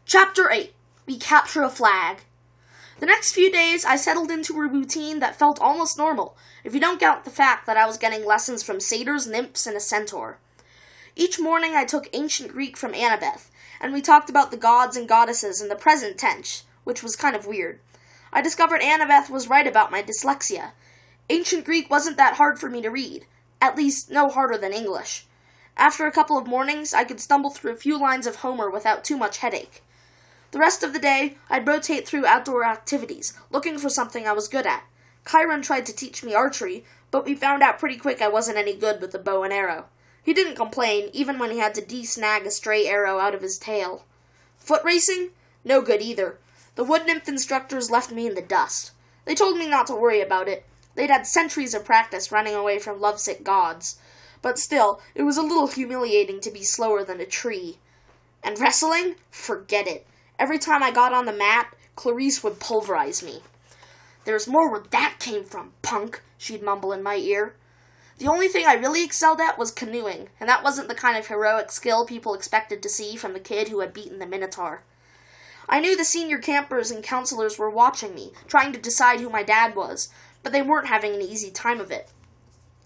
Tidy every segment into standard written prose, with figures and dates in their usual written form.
Chapter 8. We Capture a Flag. The next few days, I settled into a routine that felt almost normal, if you don't count the fact that I was getting lessons from satyrs, nymphs, and a centaur. Each morning, I took ancient Greek from Annabeth, and we talked about the gods and goddesses in the present tense, which was kind of weird. I discovered Annabeth was right about my dyslexia. Ancient Greek wasn't that hard for me to read, at least no harder than English. After a couple of mornings, I could stumble through a few lines of Homer without too much headache. The rest of the day, I'd rotate through outdoor activities, looking for something I was good at. Chiron tried to teach me archery, but we found out pretty quick I wasn't any good with the bow and arrow. He didn't complain, even when he had to de-snag a stray arrow out of his tail. Foot racing? No good either. The wood nymph instructors left me in the dust. They told me not to worry about it. They'd had centuries of practice running away from lovesick gods. But still, it was a little humiliating to be slower than a tree. And wrestling? Forget it. Every time I got on the mat, Clarice would pulverize me. "There's more where that came from, punk," she'd mumble in my ear. The only thing I really excelled at was canoeing, and that wasn't the kind of heroic skill people expected to see from the kid who had beaten the Minotaur. I knew the senior campers and counselors were watching me, trying to decide who my dad was, but they weren't having an easy time of it.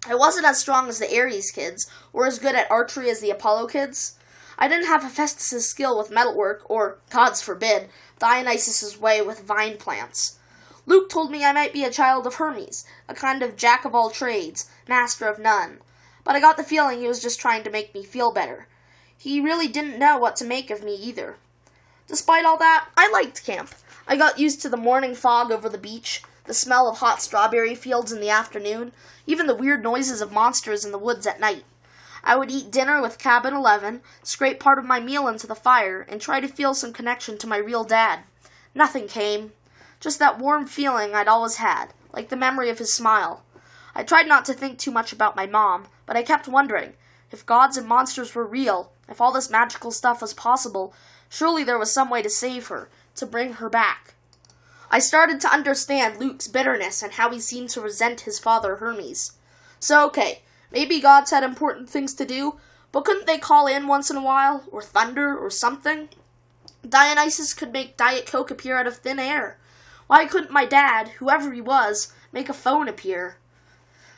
I wasn't as strong as the Ares kids, or as good at archery as the Apollo kids. I didn't have Hephaestus' skill with metalwork, or, gods forbid, Dionysus' way with vine plants. Luke told me I might be a child of Hermes, a kind of jack-of-all-trades, master of none. But I got the feeling he was just trying to make me feel better. He really didn't know what to make of me either. Despite all that, I liked camp. I got used to the morning fog over the beach, the smell of hot strawberry fields in the afternoon, even the weird noises of monsters in the woods at night. I would eat dinner with Cabin 11, scrape part of my meal into the fire, and try to feel some connection to my real dad. Nothing came. Just that warm feeling I'd always had, like the memory of his smile. I tried not to think too much about my mom, but I kept wondering, if gods and monsters were real, if all this magical stuff was possible, surely there was some way to save her, to bring her back. I started to understand Luke's bitterness and how he seemed to resent his father Hermes. So, okay, maybe gods had important things to do, but couldn't they call in once in a while, or thunder, or something? Dionysus could make Diet Coke appear out of thin air. Why couldn't my dad, whoever he was, make a phone appear?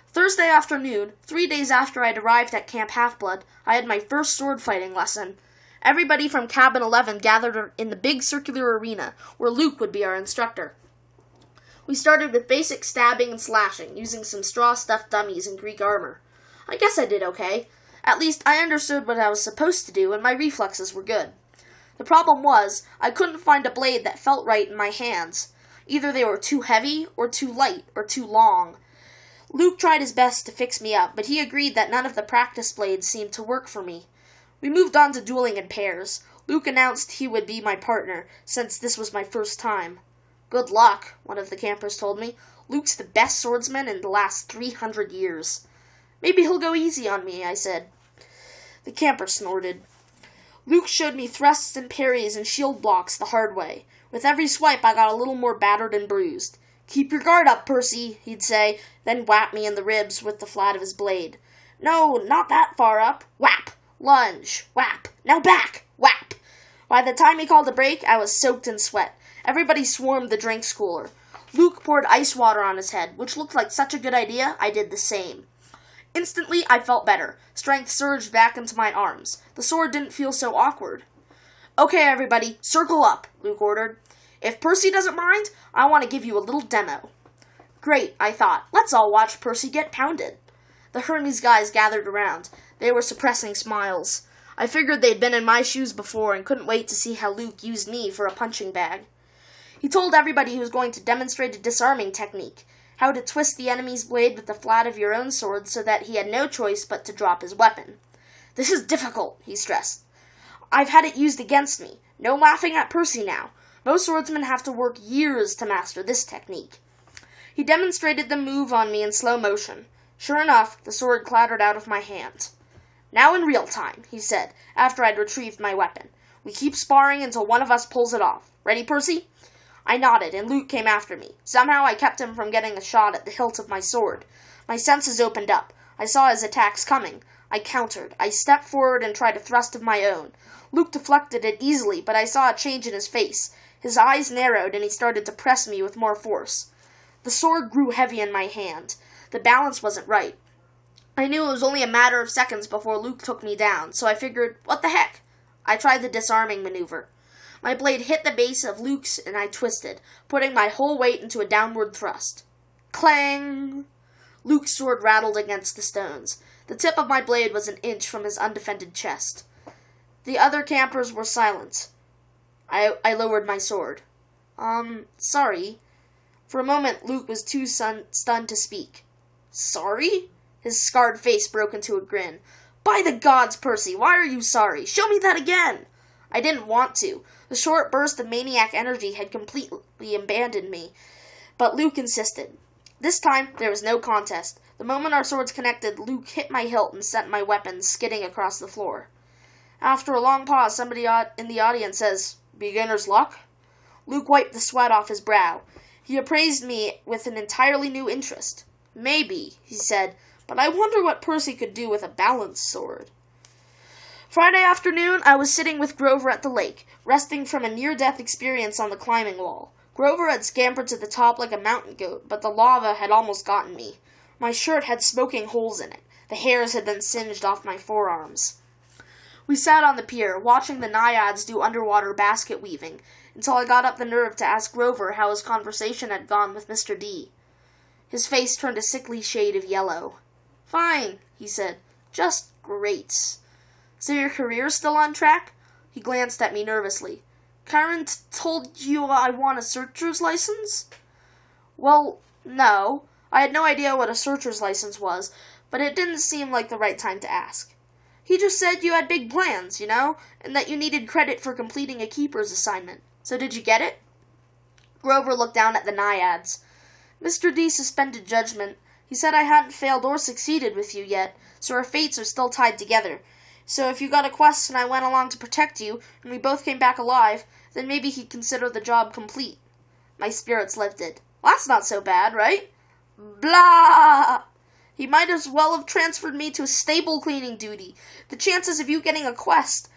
Thursday afternoon, 3 days after I'd arrived at Camp Half-Blood, I had my first sword fighting lesson. Everybody from Cabin 11 gathered in the big circular arena, where Luke would be our instructor. We started with basic stabbing and slashing, using some straw-stuffed dummies in Greek armor. I guess I did okay. At least I understood what I was supposed to do, and my reflexes were good. The problem was, I couldn't find a blade that felt right in my hands. Either they were too heavy, or too light, or too long. Luke tried his best to fix me up, but he agreed that none of the practice blades seemed to work for me. We moved on to dueling in pairs. Luke announced he would be my partner, since this was my first time. "Good luck," one of the campers told me. "Luke's the best swordsman in the last 300 years. "Maybe he'll go easy on me," I said. The camper snorted. Luke showed me thrusts and parries and shield blocks the hard way. With every swipe, I got a little more battered and bruised. "Keep your guard up, Percy," he'd say, then whap me in the ribs with the flat of his blade. "No, not that far up. Whap! Lunge! Whap! Now back! Whap!" By the time he called a break, I was soaked in sweat. Everybody swarmed the drinks cooler. Luke poured ice water on his head, which looked like such a good idea, I did the same. Instantly, I felt better. Strength surged back into my arms. The sword didn't feel so awkward. "Okay, everybody, circle up," Luke ordered. "If Percy doesn't mind, I want to give you a little demo." Great, I thought. Let's all watch Percy get pounded. The Hermes guys gathered around. They were suppressing smiles. I figured they'd been in my shoes before and couldn't wait to see how Luke used me for a punching bag. He told everybody he was going to demonstrate a disarming technique, how to twist the enemy's blade with the flat of your own sword so that he had no choice but to drop his weapon. "This is difficult," he stressed. "I've had it used against me. No laughing at Percy now. Most swordsmen have to work years to master this technique." He demonstrated the move on me in slow motion. Sure enough, the sword clattered out of my hand. "Now in real time," he said, after I'd retrieved my weapon. "We keep sparring until one of us pulls it off. Ready, Percy?" I nodded, and Luke came after me. Somehow I kept him from getting a shot at the hilt of my sword. My senses opened up. I saw his attacks coming. I countered. I stepped forward and tried a thrust of my own. Luke deflected it easily, but I saw a change in his face. His eyes narrowed, and he started to press me with more force. The sword grew heavy in my hand. The balance wasn't right. I knew it was only a matter of seconds before Luke took me down, so I figured, what the heck? I tried the disarming maneuver. My blade hit the base of Luke's, and I twisted, putting my whole weight into a downward thrust. Clang! Luke's sword rattled against the stones. The tip of my blade was an inch from his undefended chest. The other campers were silent. I lowered my sword. Sorry. For a moment, Luke was too stunned to speak. Sorry? His scarred face broke into a grin. By the gods, Percy, why are you sorry? Show me that again! I didn't want to. The short burst of maniac energy had completely abandoned me. But Luke insisted. This time, there was no contest. The moment our swords connected, Luke hit my hilt and sent my weapon skidding across the floor. After a long pause, somebody in the audience says, "Beginner's luck?" Luke wiped the sweat off his brow. He appraised me with an entirely new interest. "Maybe," he said, "but I wonder what Percy could do with a balanced sword." Friday afternoon, I was sitting with Grover at the lake, resting from a near-death experience on the climbing wall. Grover had scampered to the top like a mountain goat, but the lava had almost gotten me. My shirt had smoking holes in it. The hairs had been singed off my forearms. We sat on the pier, watching the naiads do underwater basket weaving, until I got up the nerve to ask Grover how his conversation had gone with Mr. D. His face turned a sickly shade of yellow. "Fine," he said. "Just great. So your career's still on track?" He glanced at me nervously. "Karen told you I want a searcher's license?" "Well, no. I had no idea what a searcher's license was, but it didn't seem like the right time to ask. He just said you had big plans, and that you needed credit for completing a keeper's assignment. So did you get it?" Grover looked down at the naiads. "Mr. D suspended judgment. He said I hadn't failed or succeeded with you yet, so our fates are still tied together. So if you got a quest and I went along to protect you, and we both came back alive, then maybe he'd consider the job complete." My spirits lifted. "Well, that's not so bad, right?" "Blah! He might as well have transferred me to a stable cleaning duty. The chances of you getting a quest.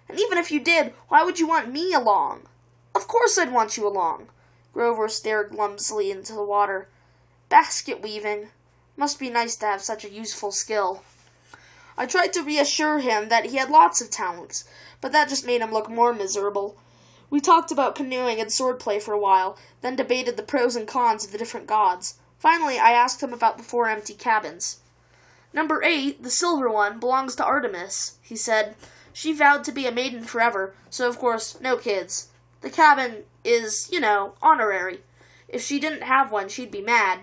And even if you did, why would you want me along?" "Of course I'd want you along." Grover stared glumly into the water. "Basket weaving. Must be nice to have such a useful skill." I tried to reassure him that he had lots of talents, but that just made him look more miserable. We talked about canoeing and swordplay for a while, then debated the pros and cons of the different gods. Finally, I asked him about the 4 empty cabins. "Number 8, the silver one, belongs to Artemis," he said. "She vowed to be a maiden forever, so of course, no kids. The cabin is, honorary. If she didn't have one, she'd be mad."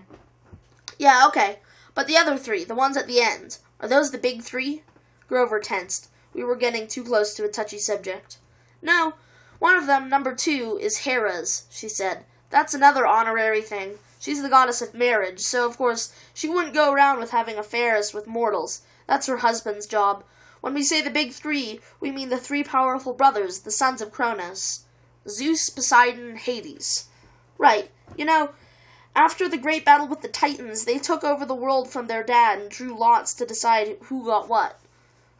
"Yeah, okay. But the other 3, the ones at the end, are those the big 3? Grover tensed. We were getting too close to a touchy subject. "No. One of them, number 2, is Hera's," she said. "That's another honorary thing. She's the goddess of marriage, so of course she wouldn't go around with having affairs with mortals. That's her husband's job. When we say the big 3, we mean the 3 powerful brothers, the sons of Cronus. Zeus, Poseidon, and Hades. Right. After the great battle with the Titans, they took over the world from their dad and drew lots to decide who got what.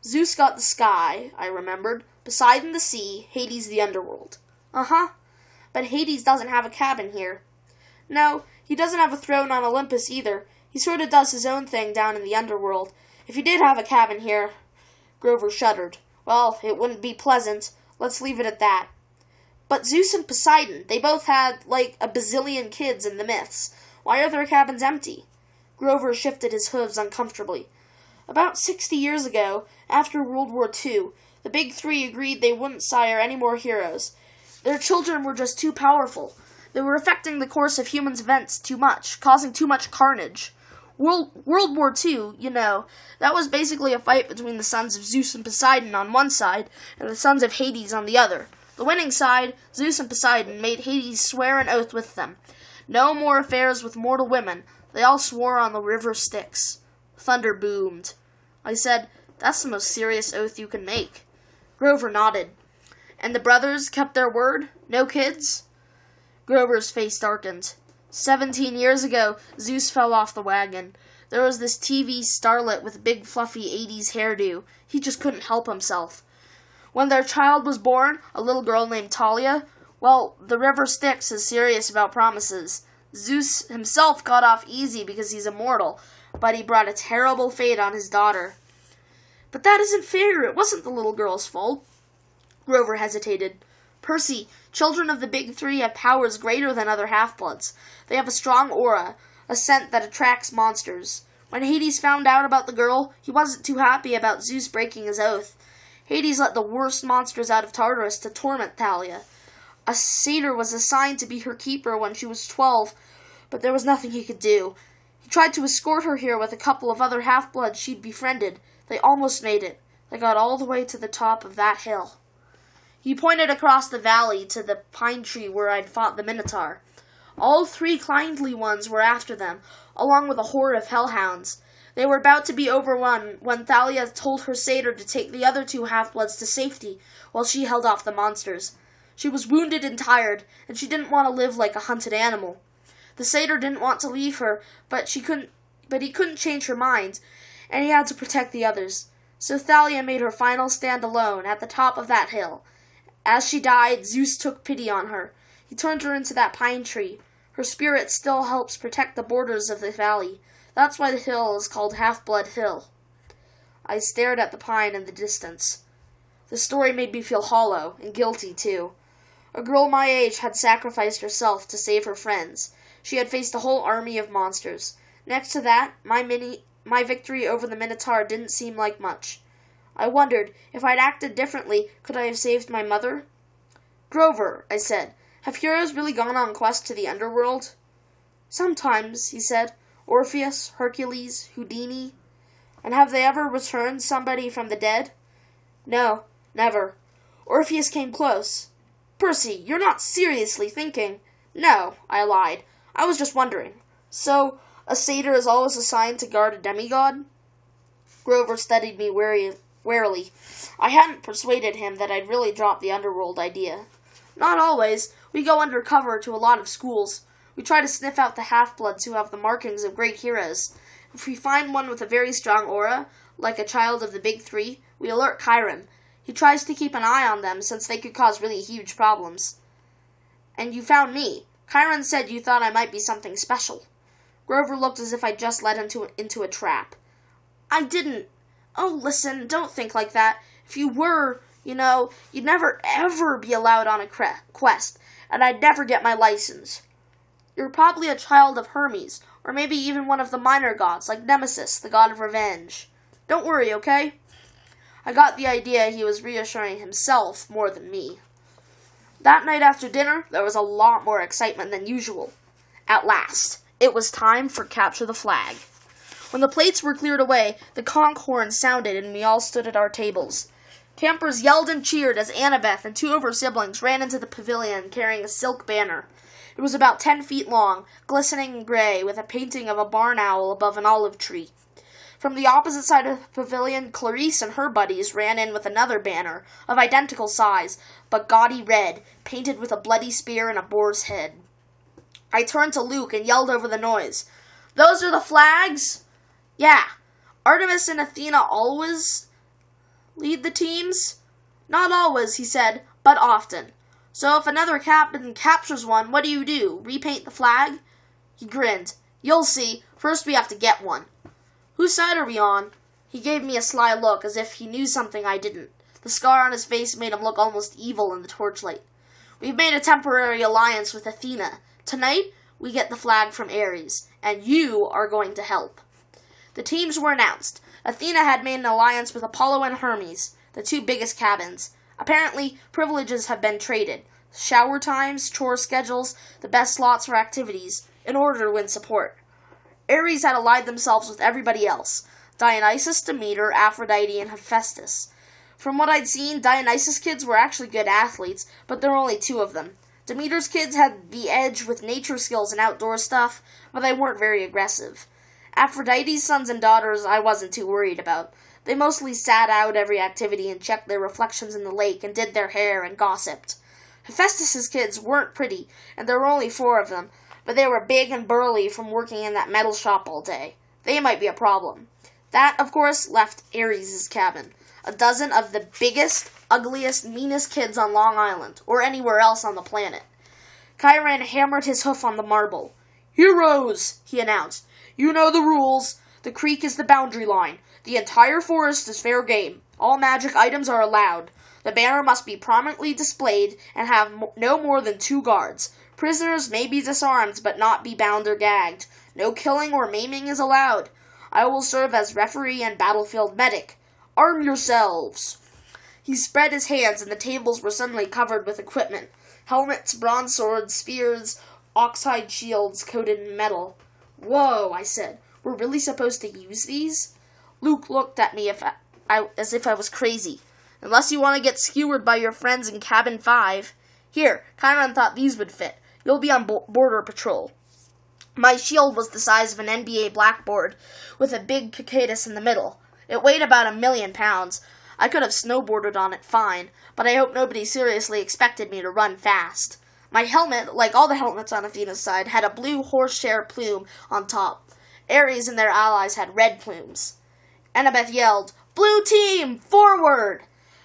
Zeus got the sky, I remembered. Poseidon the sea, Hades the underworld." "Uh-huh. But Hades doesn't have a cabin here." "No, he doesn't have a throne on Olympus either. He sort of does his own thing down in the underworld. If he did have a cabin here..." Grover shuddered. "Well, it wouldn't be pleasant. Let's leave it at that." "But Zeus and Poseidon, they both had, like, a bazillion kids in the myths. Why are their cabins empty?" Grover shifted his hooves uncomfortably. "About 60 years ago, after World War II, the big 3 agreed they wouldn't sire any more heroes. Their children were just too powerful. They were affecting the course of human events too much, causing too much carnage. World War II, that was basically a fight between the sons of Zeus and Poseidon on one side, and the sons of Hades on the other. The winning side, Zeus and Poseidon, made Hades swear an oath with them. No more affairs with mortal women. They all swore on the river Styx. Thunder boomed. I said, "That's the most serious oath you can make." Grover nodded. "And the brothers kept their word? No kids?" Grover's face darkened. 17 years ago, Zeus fell off the wagon. There was this TV starlet with a big fluffy 80s hairdo. He just couldn't help himself. When their child was born, a little girl named Talia, well, the river Styx is serious about promises. Zeus himself got off easy because he's immortal, but he brought a terrible fate on his daughter. But that isn't fair. It wasn't the little girl's fault. Grover hesitated. Percy, children of the Big Three have powers greater than other half-bloods. They have a strong aura, a scent that attracts monsters. When Hades found out about the girl, he wasn't too happy about Zeus breaking his oath. Hades let the worst monsters out of Tartarus to torment Thalia. A satyr was assigned to be her keeper when she was 12, but there was nothing he could do. He tried to escort her here with a couple of other half-bloods she'd befriended. They almost made it. They got all the way to the top of that hill. He pointed across the valley to the pine tree where I'd fought the Minotaur. All 3 kindly ones were after them, along with a horde of hellhounds. They were about to be overrun when Thalia told her satyr to take the other 2 half-bloods to safety while she held off the monsters. She was wounded and tired, and she didn't want to live like a hunted animal. The satyr didn't want to leave her, but he couldn't change her mind, and he had to protect the others. So Thalia made her final stand alone at the top of that hill. As she died, Zeus took pity on her. He turned her into that pine tree. Her spirit still helps protect the borders of the valley. That's why the hill is called Half-Blood Hill. I stared at the pine in the distance. The story made me feel hollow and guilty, too. A girl my age had sacrificed herself to save her friends. She had faced a whole army of monsters. Next to that, my victory over the Minotaur didn't seem like much. I wondered, if I'd acted differently, could I have saved my mother? Grover, I said, have heroes really gone on quest to the underworld? Sometimes, he said. Orpheus, Hercules, Houdini. And have they ever returned somebody from the dead? No, never. Orpheus came close. Percy, you're not seriously thinking. No, I lied. I was just wondering. So, a satyr is always assigned to guard a demigod? Grover studied me warily. I hadn't persuaded him that I'd really dropped the underworld idea. Not always. We go undercover to a lot of schools. We try to sniff out the half-bloods who have the markings of great heroes. If we find one with a very strong aura, like a child of the Big Three, we alert Chiron. He tries to keep an eye on them since they could cause really huge problems. And you found me. Chiron said you thought I might be something special. Grover looked as if I'd just led him into a trap. I didn't. Oh, listen, don't think like that. If you were, you'd never ever be allowed on a quest, and I'd never get my license. You're probably a child of Hermes, or maybe even one of the minor gods, like Nemesis, the god of revenge. Don't worry, okay? I got the idea he was reassuring himself more than me. That night after dinner, there was a lot more excitement than usual. At last, it was time for Capture the Flag. When the plates were cleared away, the conch horn sounded and we all stood at our tables. Campers yelled and cheered as Annabeth and 2 of her siblings ran into the pavilion carrying a silk banner. It was about 10 feet long, glistening and gray, with a painting of a barn owl above an olive tree. From the opposite side of the pavilion, Clarice and her buddies ran in with another banner, of identical size, but gaudy red, painted with a bloody spear and a boar's head. I turned to Luke and yelled over the noise. Those are the flags? Yeah. Artemis and Athena always lead the teams? Not always, he said, but often. So if another captain captures one, what do? Repaint the flag? He grinned. You'll see. First we have to get one. Whose side are we on? He gave me a sly look, as if he knew something I didn't. The scar on his face made him look almost evil in the torchlight. We've made a temporary alliance with Athena. Tonight, we get the flag from Ares, and you are going to help. The teams were announced. Athena had made an alliance with Apollo and Hermes, the 2 biggest cabins. Apparently, privileges have been traded. Shower times, chore schedules, the best slots for activities, in order to win support. Ares had allied themselves with everybody else. Dionysus, Demeter, Aphrodite, and Hephaestus. From what I'd seen, Dionysus' kids were actually good athletes, but there were only 2 of them. Demeter's kids had the edge with nature skills and outdoor stuff, but they weren't very aggressive. Aphrodite's sons and daughters I wasn't too worried about. They mostly sat out every activity and checked their reflections in the lake and did their hair and gossiped. Hephaestus' kids weren't pretty, and there were only 4 of them, but they were big and burly from working in that metal shop all day. They might be a problem. That, of course, left Aries' cabin. A dozen of the biggest, ugliest, meanest kids on Long Island, or anywhere else on the planet. Chiron hammered his hoof on the marble. "Heroes," he announced. "You know the rules. The creek is the boundary line. The entire forest is fair game. All magic items are allowed. The banner must be prominently displayed and have no more than 2 guards. Prisoners may be disarmed but not be bound or gagged. No killing or maiming is allowed. I will serve as referee and battlefield medic. Arm yourselves." He spread his hands and the tables were suddenly covered with equipment. Helmets, bronze swords, spears, oxhide shields coated in metal. "Whoa," I said. "We're really supposed to use these?" Luke looked at me as if I was crazy. "Unless you want to get skewered by your friends in Cabin 5. Here, Chiron thought these would fit. You'll be on border patrol." My shield was the size of an NBA blackboard, with a big cicadas in the middle. It weighed about 1,000,000 pounds. I could have snowboarded on it fine, but I hope nobody seriously expected me to run fast. My helmet, like all the helmets on Athena's side, had a blue horsehair plume on top. Ares and their allies had red plumes. Annabeth yelled, "Blue team, forward!"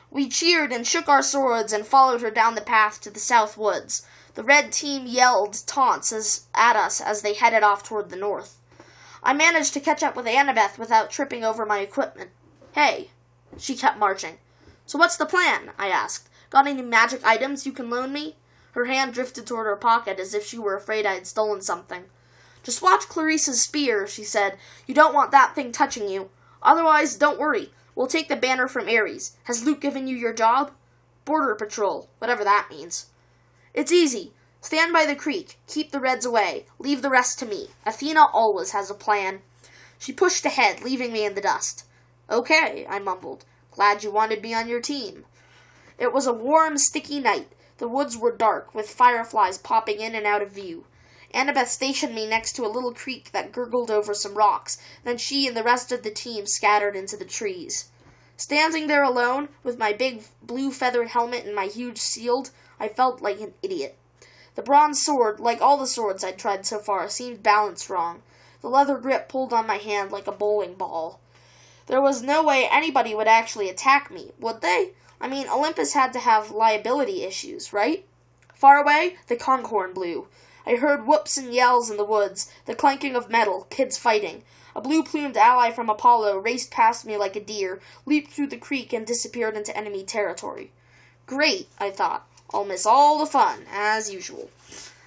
We cheered and shook our swords and followed her down the path to the south woods. The red team yelled taunts at us as they headed off toward the north. I managed to catch up with Annabeth without tripping over my equipment. "Hey," she kept marching. "So what's the plan?" I asked. "Got any magic items you can loan me?" Her hand drifted toward her pocket as if she were afraid I had stolen something. "Just watch Clarissa's spear," she said. "You don't want that thing touching you. Otherwise, don't worry. We'll take the banner from Ares. Has Luke given you your job?" "Border patrol," whatever that means. "It's easy. Stand by the creek. Keep the Reds away. Leave the rest to me. Athena always has a plan." She pushed ahead, leaving me in the dust. "Okay," I mumbled. "Glad you wanted me on your team." It was a warm, sticky night. The woods were dark, with fireflies popping in and out of view. Annabeth stationed me next to a little creek that gurgled over some rocks. Then she and the rest of the team scattered into the trees. Standing there alone, with my big blue feathered helmet and my huge shield, I felt like an idiot. The bronze sword, like all the swords I'd tried so far, seemed balanced wrong. The leather grip pulled on my hand like a bowling ball. There was no way anybody would actually attack me, would they? I mean, Olympus had to have liability issues, right? Far away, the conchorn blew. I heard whoops and yells in the woods, the clanking of metal, kids fighting. A blue-plumed ally from Apollo raced past me like a deer, leaped through the creek, and disappeared into enemy territory. Great, I thought. I'll miss all the fun, as usual.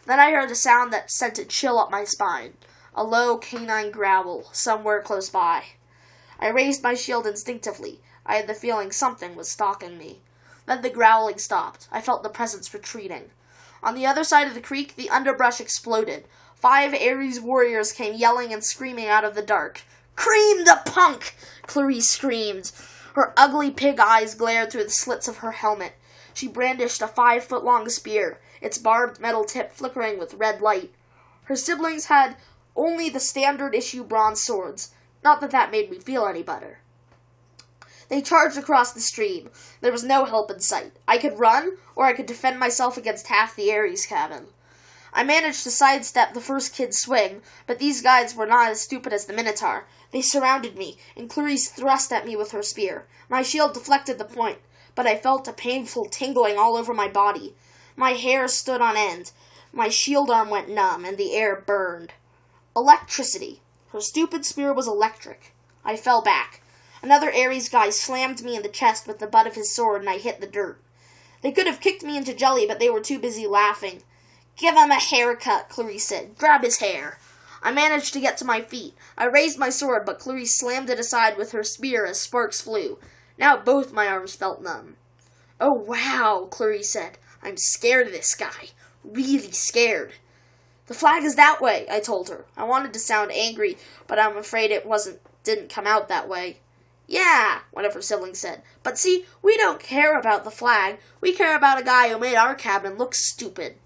Then I heard a sound that sent a chill up my spine. A low canine growl, somewhere close by. I raised my shield instinctively. I had the feeling something was stalking me. Then the growling stopped. I felt the presence retreating. On the other side of the creek, the underbrush exploded. 5 Ares warriors came yelling and screaming out of the dark. "Cream the punk!" Clarice screamed. Her ugly pig eyes glared through the slits of her helmet. She brandished a 5-foot-long spear, its barbed metal tip flickering with red light. Her siblings had only the standard-issue bronze swords. Not that that made me feel any better. They charged across the stream. There was no help in sight. I could run, or I could defend myself against half the Ares cabin. I managed to sidestep the first kid's swing, but these guys were not as stupid as the Minotaur. They surrounded me, and Clarice thrust at me with her spear. My shield deflected the point, but I felt a painful tingling all over my body. My hair stood on end. My shield arm went numb, and the air burned. Electricity. Her stupid spear was electric. I fell back. Another Ares guy slammed me in the chest with the butt of his sword, and I hit the dirt. They could have kicked me into jelly, but they were too busy laughing. "Give him a haircut," Clarice said. "Grab his hair." I managed to get to my feet. I raised my sword, but Clarice slammed it aside with her spear as sparks flew. Now both my arms felt numb. "Oh, wow," Clarice said. "I'm scared of this guy. Really scared." "The flag is that way," I told her. I wanted to sound angry, but I'm afraid it didn't come out that way. "Yeah," one of her siblings said. "But see, we don't care about the flag. We care about a guy who made our cabin look stupid."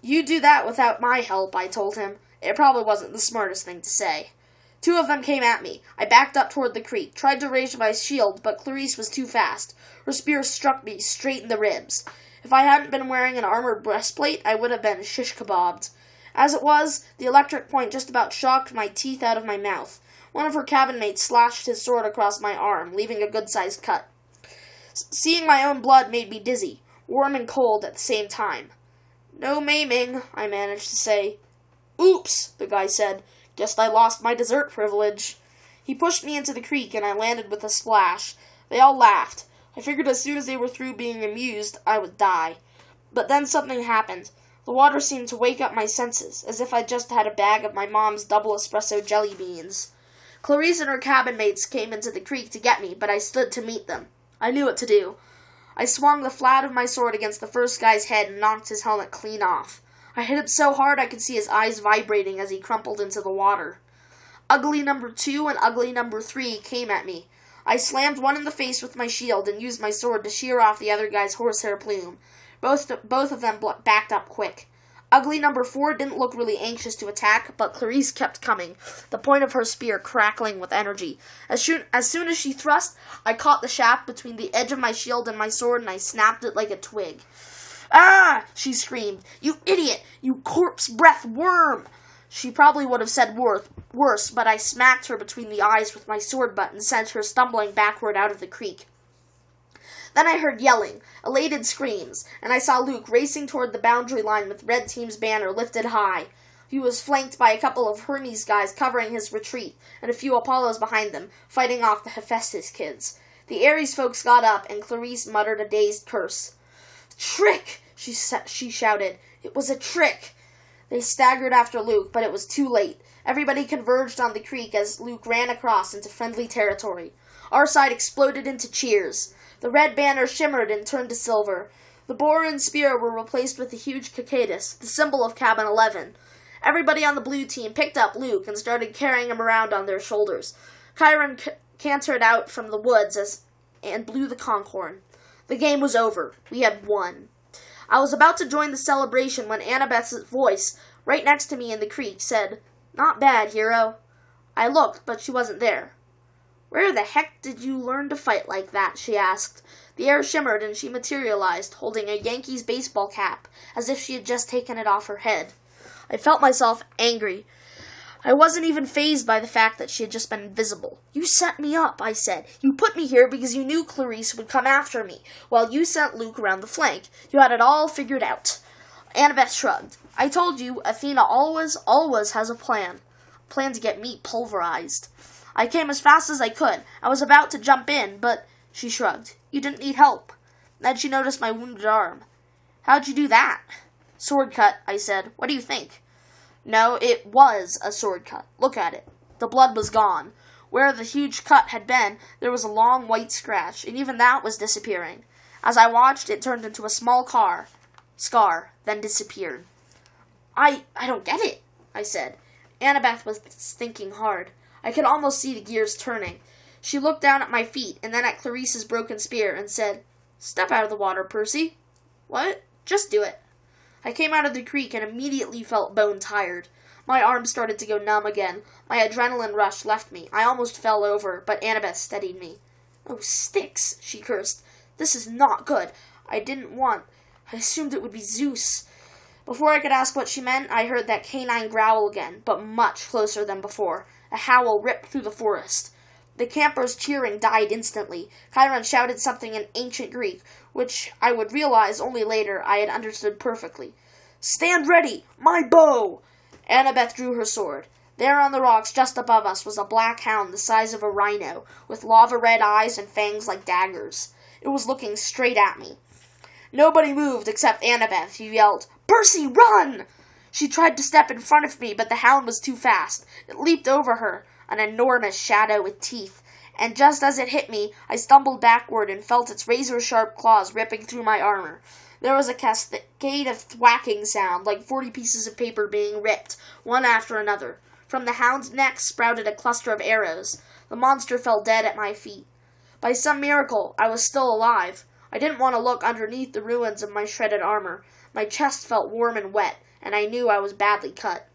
"You do that without my help," I told him. It probably wasn't the smartest thing to say. 2 of them came at me. I backed up toward the creek, tried to raise my shield, but Clarice was too fast. Her spear struck me straight in the ribs. If I hadn't been wearing an armored breastplate, I would have been shish kebabbed. As it was, the electric point just about shocked my teeth out of my mouth. One of her cabin mates slashed his sword across my arm, leaving a good-sized cut. Seeing my own blood made me dizzy, warm and cold at the same time. "No maiming," I managed to say. "Oops," the guy said. "Guess I lost my dessert privilege." He pushed me into the creek, and I landed with a splash. They all laughed. I figured as soon as they were through being amused, I would die. But then something happened. The water seemed to wake up my senses, as if I'd just had a bag of my mom's double espresso jelly beans. Clarice and her cabin mates came into the creek to get me, but I stood to meet them. I knew what to do. I swung the flat of my sword against the first guy's head and knocked his helmet clean off. I hit him so hard I could see his eyes vibrating as he crumpled into the water. Ugly number 2 and ugly number 3 came at me. I slammed one in the face with my shield and used my sword to shear off the other guy's horsehair plume. Both of them backed up quick. Ugly number 4 didn't look really anxious to attack, but Clarice kept coming, the point of her spear crackling with energy. As soon as she thrust, I caught the shaft between the edge of my shield and my sword, and I snapped it like a twig. "Ah!" she screamed. "You idiot! You corpse-breath worm!" She probably would have said worse, but I smacked her between the eyes with my sword butt and sent her stumbling backward out of the creek. Then I heard yelling, elated screams, and I saw Luke racing toward the boundary line with Red Team's banner lifted high. He was flanked by a couple of Hermes guys covering his retreat, and a few Apollos behind them, fighting off the Hephaestus kids. The Ares folks got up, and Clarice muttered a dazed curse. "Trick!" she shouted. "It was a trick!" They staggered after Luke, but it was too late. Everybody converged on the creek as Luke ran across into friendly territory. Our side exploded into cheers. The red banner shimmered and turned to silver. The boar and spear were replaced with a huge cicadus, the symbol of Cabin 11. Everybody on the blue team picked up Luke and started carrying him around on their shoulders. Chiron cantered out from the woods and blew the conchorn. The game was over. We had won. I was about to join the celebration when Annabeth's voice, right next to me in the creek, said, "Not bad, hero." I looked, but she wasn't there. "Where the heck did you learn to fight like that?" she asked. The air shimmered and she materialized, holding a Yankees baseball cap, as if she had just taken it off her head. I felt myself angry. I wasn't even fazed by the fact that she had just been invisible. "You set me up," I said. "You put me here because you knew Clarice would come after me, while you sent Luke around the flank. You had it all figured out." Annabeth shrugged. "I told you, Athena always has a plan. A plan to get me pulverized. I came as fast as I could. I was about to jump in, but..." She shrugged. "You didn't need help." Then she noticed my wounded arm. "How'd you do that?" "Sword cut," I said. "What do you think?" No, it was a sword cut. Look at it. The blood was gone. Where the huge cut had been, there was a long white scratch, and even that was disappearing. As I watched, it turned into a small scar, then disappeared. I don't get it," I said. Annabeth was thinking hard. I could almost see the gears turning. She looked down at my feet, and then at Clarice's broken spear, and said, "Step out of the water, Percy." "What?" "Just do it." I came out of the creek and immediately felt bone-tired. My arms started to go numb again. My adrenaline rush left me. I almost fell over, but Annabeth steadied me. "Oh, sticks," she cursed. "This is not good. I assumed it would be Zeus." Before I could ask what she meant, I heard that canine growl again, but much closer than before. A howl ripped through the forest. The campers' cheering died instantly. Chiron shouted something in ancient Greek, which I would realize only later I had understood perfectly. "Stand ready! My bow!" Annabeth drew her sword. There on the rocks just above us was a black hound the size of a rhino, with lava-red eyes and fangs like daggers. It was looking straight at me. Nobody moved except Annabeth, who yelled, "Percy, run!" She tried to step in front of me, but the hound was too fast. It leaped over her, an enormous shadow with teeth, and just as it hit me, I stumbled backward and felt its razor-sharp claws ripping through my armor. There was a cascade of thwacking sound, like 40 pieces of paper being ripped, one after another. From the hound's neck sprouted a cluster of arrows. The monster fell dead at my feet. By some miracle, I was still alive. I didn't want to look underneath the ruins of my shredded armor. My chest felt warm and wet, and I knew I was badly cut.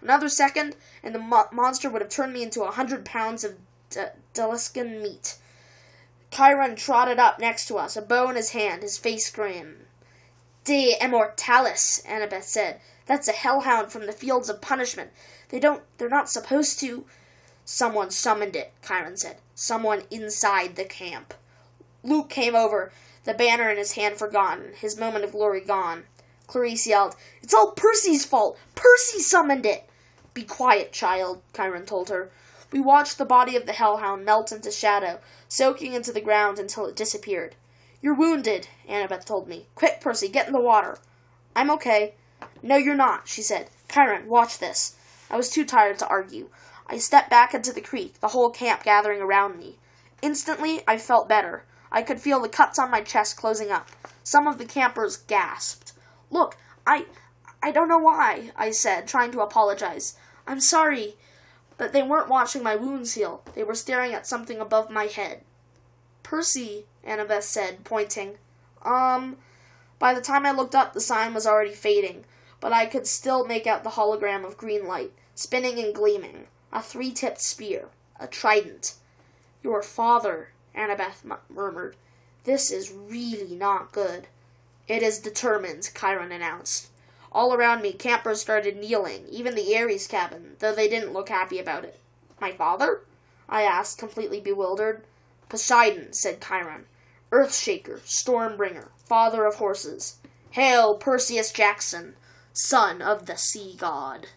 Another second, and the monster would have turned me into 100 pounds of Deliscan meat. Chiron trotted up next to us, a bow in his hand, his face grim. De immortalis, Annabeth said. That's a hellhound from the fields of punishment. They're not supposed to. Someone summoned it, Chiron said. Someone inside the camp. Luke came over, the banner in his hand forgotten, his moment of glory gone. Clarice yelled, It's all Percy's fault! Percy summoned it! Be quiet, child, Chiron told her. We watched the body of the hellhound melt into shadow, soaking into the ground until it disappeared. You're wounded, Annabeth told me. Quick, Percy, get in the water. I'm okay. No, you're not, she said. Chiron, watch this. I was too tired to argue. I stepped back into the creek, the whole camp gathering around me. Instantly, I felt better. I could feel the cuts on my chest closing up. Some of the campers gasped. Look, I don't know why, I said, trying to apologize. I'm sorry. But they weren't watching my wounds heal. They were staring at something above my head. Percy, Annabeth said, pointing. By the time I looked up, the sign was already fading, but I could still make out the hologram of green light, spinning and gleaming. A 3-tipped spear. A trident. Your father, Annabeth murmured. This is really not good. It is determined, Chiron announced. All around me, campers started kneeling, even the Ares cabin, though they didn't look happy about it. My father? I asked, completely bewildered. Poseidon, said Chiron. Earthshaker, Stormbringer, father of horses. Hail, Perseus Jackson, son of the sea god.